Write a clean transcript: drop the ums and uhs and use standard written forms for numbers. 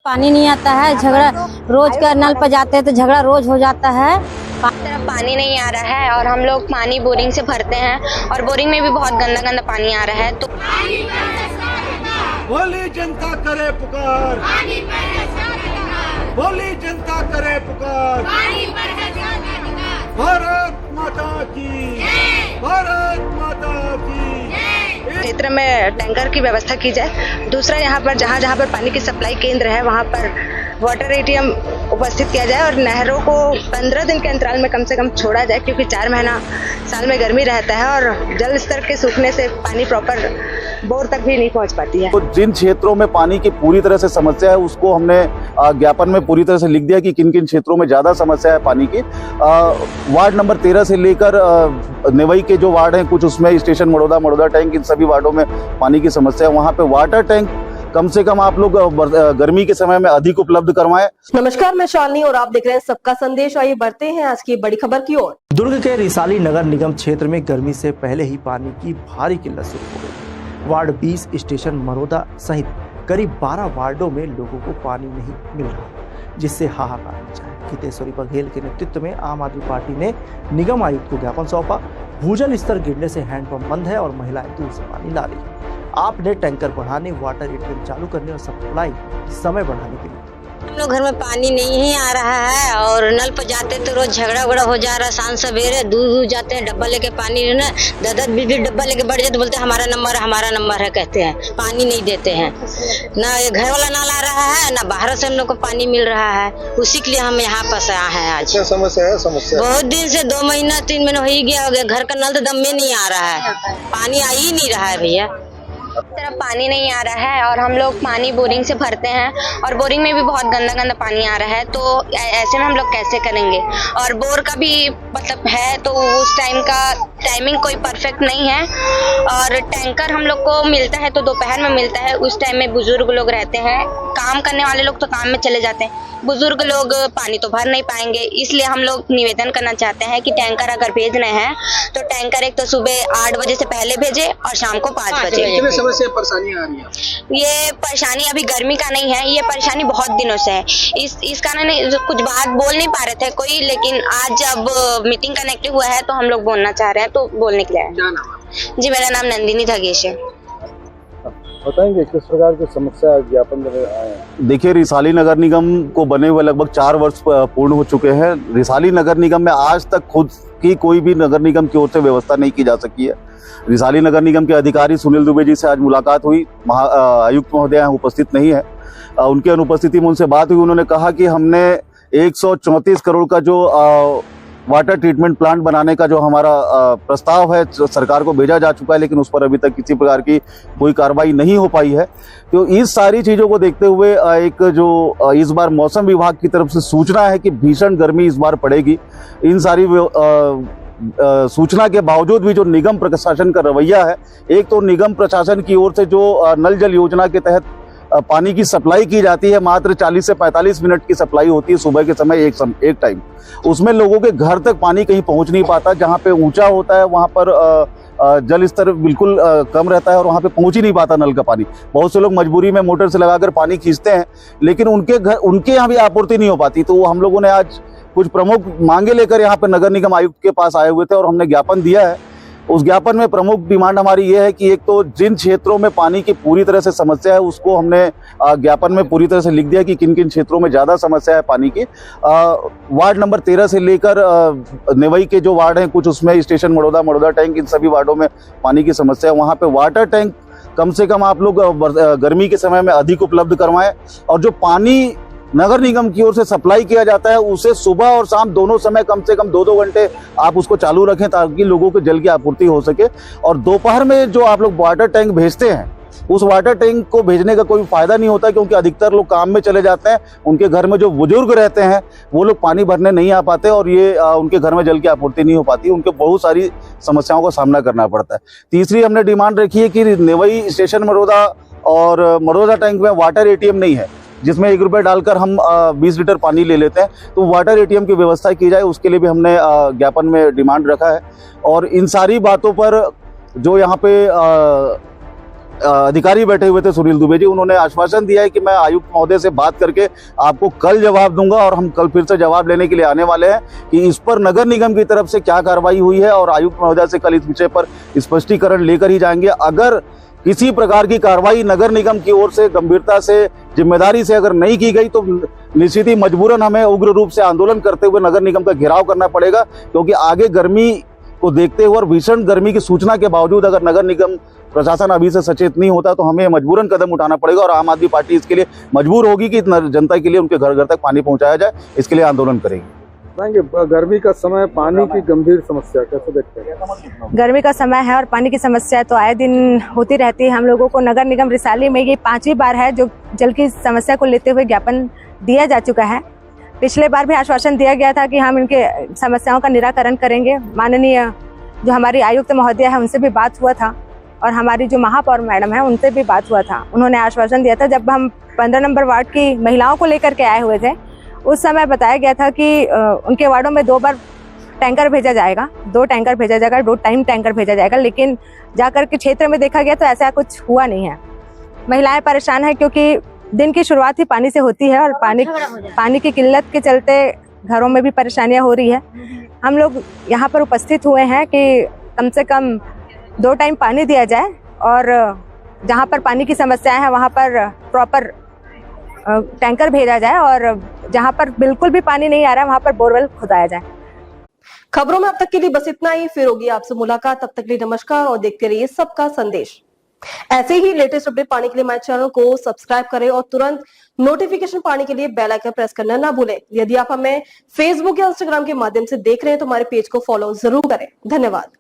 पानी नहीं आता है, झगड़ा रोज का नल पर जाते हैं तो झगड़ा रोज हो जाता है। तरफ पानी नहीं आ रहा है और हम लोग पानी बोरिंग से भरते हैं और बोरिंग में भी बहुत गंदा गंदा पानी आ रहा है। तो बोली जनता करे पुकार, बोली जनता करे पुकार, भारत माता की, भारत माता की। क्षेत्र में टैंकर की व्यवस्था की जाए। दूसरा, यहाँ पर जहाँ पर पानी की सप्लाई केंद्र है वहाँ पर वाटर एटीएम उपस्थित किया जाए और नहरों को 15 दिन के अंतराल में कम से कम छोड़ा जाए, क्योंकि 4 महीना साल में गर्मी रहता है और जल स्तर के सूखने से पानी प्रॉपर बोर तक भी नहीं पहुंच पाती है। तो जिन क्षेत्रों में पानी की पूरी तरह से समस्या है उसको हमने ज्ञापन में पूरी तरह से लिख दिया कि किन किन क्षेत्रों में ज्यादा समस्या है पानी की। वार्ड नंबर 13 से लेकर नेवई के जो वार्ड हैं कुछ, उसमें स्टेशन मड़ौदा टैंक, इन सभी वार्डों में पानी की समस्या है। वहाँ पे वाटर टैंक कम से कम आप लोग गर्मी के समय में अधिक उपलब्ध करवाएं। नमस्कार, मैं शालिनी और आप देख रहे हैं सबका संदेश। आइए बढ़ते हैं आज की बड़ी खबर की ओर। दुर्ग के रिसाली नगर निगम क्षेत्र में गर्मी से पहले ही पानी की भारी किल्लत शुरू हो गई। वार्ड 20 स्टेशन मरोदा सहित करीब 12 वार्डों में लोगों को पानी नहीं मिल रहा, जिससे हाहाकार मचा है। कितेश्वरी बघेल के नेतृत्व में आम आदमी पार्टी ने निगम आयुक्त को ज्ञापन सौंपा। भूजल स्तर गिरने से हैंडपंप बंद है और महिलाएं दूर से पानी ला रही है। आपने टैंकर बढ़ाने, वाटर एटीएम चालू करने और सप्लाई समय बढ़ाने के लिए हम लोग घर में पानी नहीं आ रहा है और नल पर जाते तो रोज झगड़ा उगड़ा हो जा रहा है। शाम सवेरे दूर जाते हैं, डब्बा लेके पानी ना 10-20 डब्बा लेके बढ़ जाते, बोलते हैं हमारा नंबर है कहते हैं, पानी नहीं देते हैं। ना ये घर वाला नल आ रहा है ना बाहर से हम लोग को पानी मिल रहा है। उसी के लिए हम यहाँ पास आए हैं आज। क्या समस्या है? समस्या बहुत दिन से 2 महीना 3 महीना हो ही गया। घर का नल तो दम में नहीं आ रहा है, पानी आ ही नहीं रहा है भैया। तरफ पानी नहीं आ रहा है और हम लोग पानी बोरिंग से भरते हैं और बोरिंग में भी बहुत गंदा गंदा पानी आ रहा है। तो ऐसे में हम लोग कैसे करेंगे? और बोर का भी मतलब है तो उस टाइम का टाइमिंग कोई परफेक्ट नहीं है। और टैंकर हम लोग को मिलता है तो दोपहर में मिलता है, उस टाइम में बुजुर्ग लोग रहते हैं, काम करने वाले लोग तो काम में चले जाते हैं, बुजुर्ग लोग पानी तो भर नहीं पाएंगे। इसलिए हम लोग निवेदन करना चाहते हैं कि टैंकर अगर भेज रहे हैं तो टैंकर एक तो सुबह 8 बजे से पहले भेजे और शाम को 5 बजे। समस्या परेशानी आ रही है? ये परेशानी अभी गर्मी का नहीं है, ये परेशानी बहुत दिनों से है। इस कारण कुछ बात बोल नहीं पा रहे थे कोई, लेकिन आज जब मीटिंग कनेक्ट हुआ है तो हम लोग बोलना चाह रहे हैं, तो बोलने के लिए आए। क्या नाम है? जी, मेरा नाम नंदिनी धगेश है। बताएंगे किस प्रकार की समस्या ज्ञापन आए हैं? देखिए, रिसाली नगर निगम को बने हुए लगभग 4 वर्ष पूर्ण हो चुके हैं। रिसाली नगर निगम में आज तक खुद की कोई भी नगर निगम की ओर से व्यवस्था नहीं की जा सकी है। रिसाली नगर निगम के अधिकारी सुनील दुबे जी से आज मुलाकात हुई, आयुक्त महोदय उपस्थित नहीं है। उनकी अनुपस्थिति में उनसे बात हुई। उन्होंने कहा कि हमने 134 करोड़ का जो वाटर ट्रीटमेंट प्लांट बनाने का जो हमारा प्रस्ताव है सरकार को भेजा जा चुका है, लेकिन उस पर अभी तक किसी प्रकार की कोई कार्रवाई नहीं हो पाई है। तो इस सारी चीजों को देखते हुए एक जो इस बार मौसम विभाग की तरफ से सूचना है कि भीषण गर्मी इस बार पड़ेगी। इन सारी सूचना के बावजूद भी जो निगम प्रशासन का रवैया है, एक तो निगम प्रशासन की ओर से जो नल जल योजना के तहत पानी की सप्लाई की जाती है, मात्र 40 से 45 मिनट की सप्लाई होती है सुबह के समय एक टाइम। उसमें लोगों के घर तक पानी कहीं पहुंच नहीं पाता। जहां पे ऊंचा होता है वहां पर जल स्तर बिल्कुल कम रहता है और वहां पे पहुंच ही नहीं पाता नल का पानी। बहुत से लोग मजबूरी में मोटर से लगाकर पानी खींचते हैं, लेकिन उनके यहाँ भी आपूर्ति नहीं हो पाती। तो हम लोगों ने आज कुछ प्रमुख मांगे लेकर यहाँ पे नगर निगम आयुक्त के पास आए हुए थे और हमने ज्ञापन दिया है। उस ज्ञापन में प्रमुख डिमांड हमारी ये है कि एक तो जिन क्षेत्रों में पानी की पूरी तरह से समस्या है उसको हमने ज्ञापन में पूरी तरह से लिख दिया कि किन किन क्षेत्रों में ज्यादा समस्या है पानी की। वार्ड नंबर 13 से लेकर नेवई के जो वार्ड हैं कुछ, उसमें स्टेशन मड़ौदा टैंक, इन सभी वार्डों में पानी की समस्या है। वहाँ पे वाटर टैंक कम से कम आप लोग गर्मी के समय में अधिक उपलब्ध करवाएं और जो पानी नगर निगम की ओर से सप्लाई किया जाता है उसे सुबह और शाम दोनों समय कम से कम 2-2 घंटे आप उसको चालू रखें ताकि लोगों को जल की आपूर्ति हो सके। और दोपहर में जो आप लोग वाटर टैंक भेजते हैं, उस वाटर टैंक को भेजने का कोई फायदा नहीं होता, क्योंकि अधिकतर लोग काम में चले जाते हैं। उनके घर में जो बुजुर्ग रहते हैं वो लोग पानी भरने नहीं आ पाते और ये उनके घर में जल की आपूर्ति नहीं हो पाती। उनको बहुत सारी समस्याओं का सामना करना पड़ता है। तीसरी हमने डिमांड रखी है कि नेवई स्टेशन मरोदा और मरोदा टैंक में वाटर एटीएम नहीं है, जिसमें 1 रुपये डालकर हम 20 लीटर पानी ले लेते हैं। तो वाटर एटीएम की व्यवस्था की जाए, उसके लिए भी हमने ज्ञापन में डिमांड रखा है। और इन सारी बातों पर जो यहाँ पे अधिकारी बैठे हुए थे सुनील दुबे जी, उन्होंने आश्वासन दिया है कि मैं आयुक्त महोदय से बात करके आपको कल जवाब दूंगा और हम कल फिर से जवाब लेने के लिए आने वाले हैं कि इस पर नगर निगम की तरफ से क्या कार्रवाई हुई है, और आयुक्त महोदय से कल इस विषय पर स्पष्टीकरण लेकर ही जाएंगे। अगर किसी प्रकार की कार्रवाई नगर निगम की ओर से गंभीरता से, जिम्मेदारी से अगर नहीं की गई तो निश्चित ही मजबूरन हमें उग्र रूप से आंदोलन करते हुए नगर निगम का घेराव करना पड़ेगा, क्योंकि आगे गर्मी को देखते हुए और भीषण गर्मी की सूचना के बावजूद अगर नगर निगम प्रशासन अभी से सचेत नहीं होता तो हमें मजबूरन कदम उठाना पड़ेगा, और आम आदमी पार्टी इसके लिए मजबूर होगी कि जनता के लिए उनके घर घर तक पानी पहुंचाया जाए, इसके लिए आंदोलन करेगी। गर्मी का समय, पानी की गंभीर समस्या कैसे देखते हैं? गर्मी का समय है और पानी की समस्या तो आए दिन होती रहती है। हम लोगों को नगर निगम रिसाली में ये 5वीं बार है जो जल की समस्या को लेते हुए ज्ञापन दिया जा चुका है। पिछले बार भी आश्वासन दिया गया था कि हम इनके समस्याओं का निराकरण करेंगे। माननीय जो हमारी आयुक्त महोदय है उनसे भी बात हुआ था, और हमारी जो महापौर मैडम है उनसे भी बात हुआ था। उन्होंने आश्वासन दिया था। जब हम 15 नंबर वार्ड की महिलाओं को लेकर के आए हुए थे उस समय बताया गया था कि उनके वार्डों में 2 बार टैंकर भेजा जाएगा, 2 टैंकर भेजा जाएगा, 2 टाइम टैंकर भेजा जाएगा, लेकिन जाकर के क्षेत्र में देखा गया तो ऐसा कुछ हुआ नहीं है। महिलाएं परेशान है क्योंकि दिन की शुरुआत ही पानी से होती है और पानी की किल्लत के चलते घरों में भी परेशानियां हो रही है। हम लोग यहाँ पर उपस्थित हुए हैं कि कम से कम 2 टाइम पानी दिया जाए, और जहाँ पर पानी की समस्या है वहाँ पर प्रॉपर टैंकर भेजा जाए, और जहाँ पर बिल्कुल भी पानी नहीं आ रहा है वहाँ पर बोरवेल खुदाया जाए। खबरों में अब तक के लिए बस इतना ही। फिर होगी आपसे मुलाकात, तब तक के लिए नमस्कार और देखते रहिए सबका संदेश। ऐसे ही लेटेस्ट अपडेट पाने के लिए हमारे चैनल को सब्सक्राइब करें और तुरंत नोटिफिकेशन पाने के लिए बेल आइकन प्रेस करना ना भूलें। यदि आप हमें फेसबुक या इंस्टाग्राम के माध्यम से देख रहे हैं तो हमारे पेज को फॉलो जरूर करें। धन्यवाद।